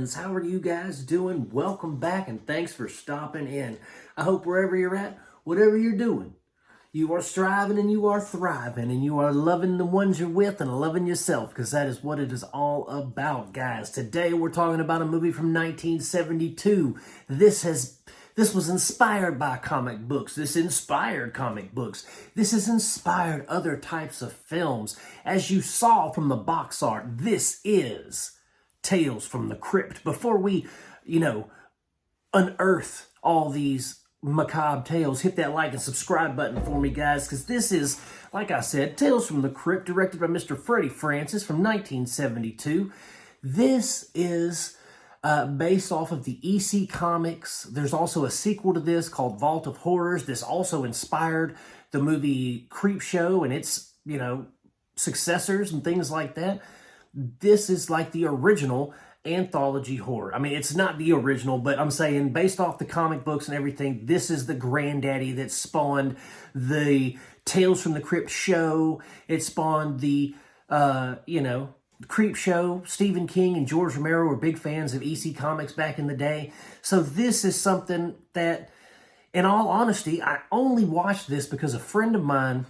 friends, how are you guys doing? Welcome back and thanks for stopping in. I hope wherever you're at, whatever you're doing, you are striving and you are thriving and you are loving the ones you're with and loving yourself, because that is what it is all about, guys. Today we're talking about a movie from 1972. This was inspired by comic books. This inspired comic books. This has inspired other types of films. As you saw from the box art, this is Tales from the Crypt. Before we, unearth all these macabre tales, hit that like and subscribe button for me, guys, because this is, like I said, Tales from the Crypt, directed by Mr. Freddie from 1972. This is based off of the EC Comics. There's also a sequel to this called Vault of Horrors. This also inspired the movie Creep Show and its, successors and things like that. This is like the original anthology horror. I mean, it's not the original, but I'm saying based off the comic books and everything, this is the granddaddy that spawned the Tales from the Crypt show. It spawned the, Creep Show. Stephen King and George Romero were big fans of EC Comics back in the day. So this is something that, in all honesty, I only watched this because a friend of mine,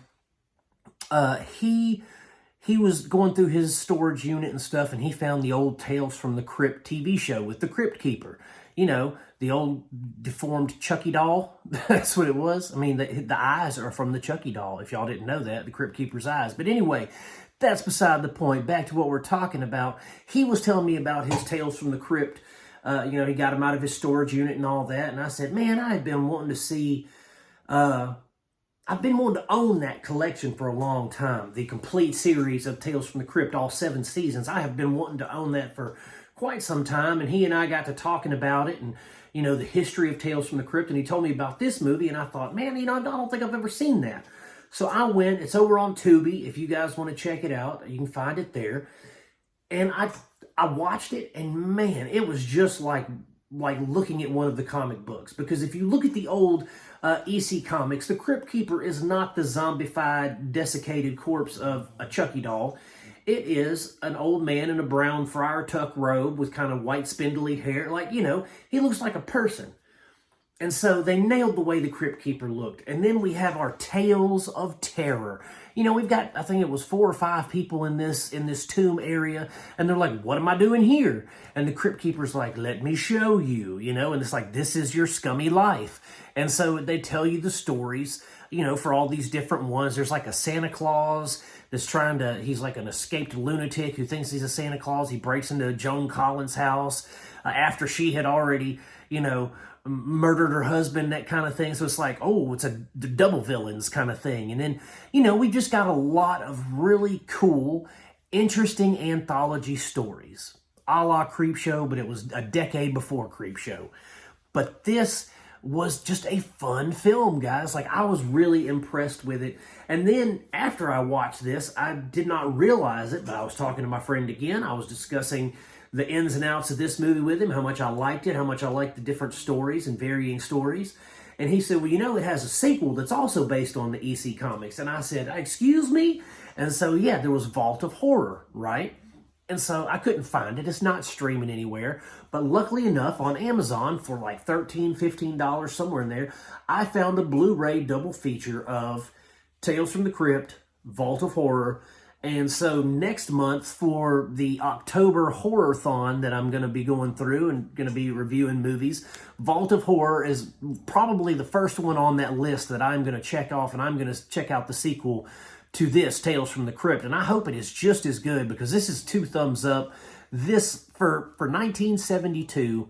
he was going through his storage unit and stuff, and he found the old Tales from the Crypt TV show with the Crypt Keeper. The old deformed Chucky doll. That's what it was. I mean, the eyes are from the Chucky doll, if y'all didn't know that, the Crypt Keeper's eyes. But anyway, that's beside the point. Back to what we're talking about. He was telling me about his Tales from the Crypt. He got him out of his storage unit and all that. And I said, man, I had been wanting to see... I've been wanting to own that collection for a long time. The complete series of Tales from the Crypt, all 7 seasons. I have been wanting to own that for quite some time. And he and I got to talking about it and, the history of Tales from the Crypt. And he told me about this movie. And I thought, man, I don't think I've ever seen that. So I went. It's over on Tubi. If you guys want to check it out, you can find it there. And I watched it. And, man, it was just like looking at one of the comic books. Because if you look at the old EC Comics, the Crypt Keeper is not the zombified, desiccated corpse of a Chucky doll. It is an old man in a brown friar tuck robe with kind of white spindly hair. He looks like a person. And so they nailed the way the Crypt Keeper looked. And then we have our tales of terror. We've got, I think it was 4 or 5 people in this tomb area. And they're like, what am I doing here? And the Crypt Keeper's like, let me show you, and it's like, this is your scummy life. And so they tell you the stories, for all these different ones. There's like a Santa Claus that's he's like an escaped lunatic who thinks he's a Santa Claus. He breaks into Joan Collins' house after she had already, murdered her husband, that kind of thing. So it's like, it's a double villains kind of thing. And then, we just got a lot of really cool, interesting anthology stories, a la Creep Show, but it was a decade before Creep Show. But this was just a fun film, guys. I was really impressed with it. And then after I watched this, I did not realize it, but I was talking to my friend again. I was discussing the ins and outs of this movie with him, how much I liked it, how much I liked the different stories and varying stories. And he said, well, it has a sequel that's also based on the EC Comics. And I said, excuse me? And so, yeah, there was Vault of Horror, right? And so I couldn't find it. It's not streaming anywhere. But luckily enough, on Amazon for like $13, $15, somewhere in there, I found a Blu-ray double feature of Tales from the Crypt, Vault of Horror. And so next month for the October Horror-thon that I'm going to be going through and going to be reviewing movies, Vault of Horror is probably the first one on that list that I'm going to check off, and I'm going to check out the sequel to this, Tales from the Crypt. And I hope it is just as good, because this is 2 thumbs up. This, for 1972,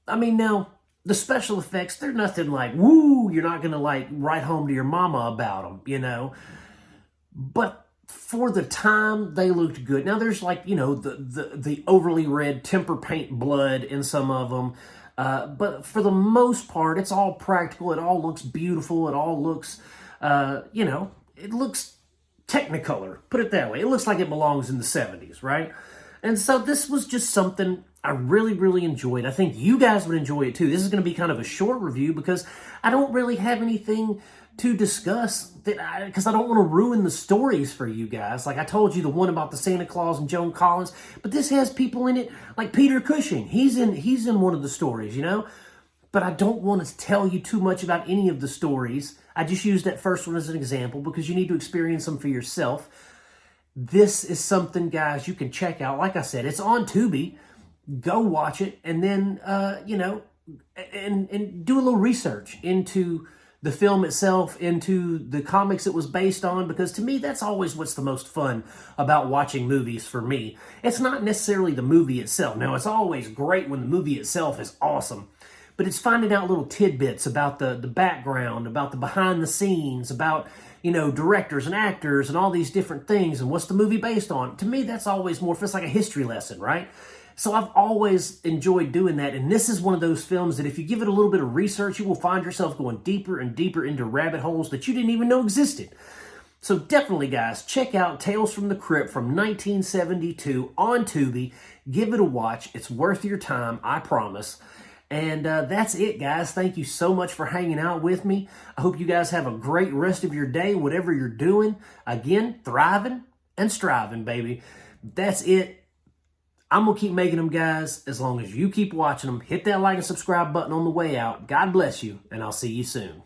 I mean, now, the special effects, they're nothing like, woo, you're not going to, write home to your mama about them, But for the time, they looked good. Now, there's, the overly red temper paint blood in some of them. But for the most part, it's all practical. It all looks beautiful. It all looks, it looks Technicolor, put it that way. It looks like it belongs in the 70s, right? And so this was just something I really, really enjoyed. I think you guys would enjoy it too. This is going to be kind of a short review because I don't really have anything to discuss that, because I don't want to ruin the stories for you guys. Like I told you, the one about the Santa Claus and Joan Collins, but this has people in it like Peter Cushing. He's in one of the stories, you know. But I don't want to tell you too much about any of the stories. I just used that first one as an example because you need to experience them for yourself. This is something, guys, you can check out. Like I said, it's on Tubi. Go watch it, and then you know, and do a little research into the film itself, into the comics it was based on, because to me, that's always what's the most fun about watching movies for me. It's not necessarily the movie itself. Now, it's always great when the movie itself is awesome, but it's finding out little tidbits about the background, about the behind the scenes, about, you know, directors and actors and all these different things, and what's the movie based on. To me, that's always more, it's like a history lesson, right? So I've always enjoyed doing that, and this is one of those films that if you give it a little bit of research, you will find yourself going deeper and deeper into rabbit holes that you didn't even know existed. So definitely, guys, check out Tales from the Crypt from 1972 on Tubi. Give it a watch. It's worth your time, I promise. And that's it, guys. Thank you so much for hanging out with me. I hope you guys have a great rest of your day, whatever you're doing. Again, thriving and striving, baby. That's it. I'm going to keep making them, guys, as long as you keep watching them. Hit that like and subscribe button on the way out. God bless you, and I'll see you soon.